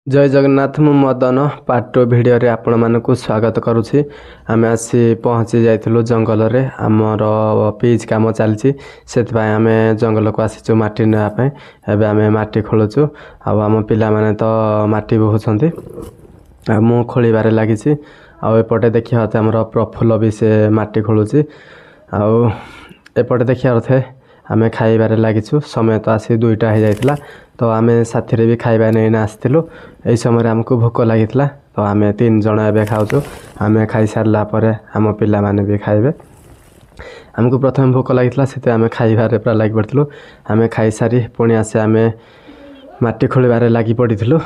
जय जगन्नाथ मु Madan part 2 video रे आपण मानकु स्वागत करूछि। आमे आसी पहुँची जाइथिलु जंगल रे हमर पीच काम चलछि सेत भाई आमे जंगल को आसीछु माटी नेआ पे। एबे आमे माटी खोलुछु आ हम पिला माने तो माटी बहुछंती आ मु खोलिबारे लागिछि। आ एपटे देखिया त हमर प्रफुल्ल भी से माटी खोलुछि आ एपटे देखिया रथे आमे खाइबारे लागिछु। समय तो आसी 2टा हे जाइतला तो आमे साथी रे भी खाइबा नै ना आस्थिलु। एई समय हमको भोक लागितला तो आमे 3 जण एबे खाउछु। आमे खाइ सारला परे हम पिला माने भी खाइबे। हमको प्रथम भोक लागितला सेते आमे खाइबारे प्रा लागि पड़थिलु। आमे खाइ सारी पुणी आसे आमे माटी खोलिबारे लागि पड़िथिलु।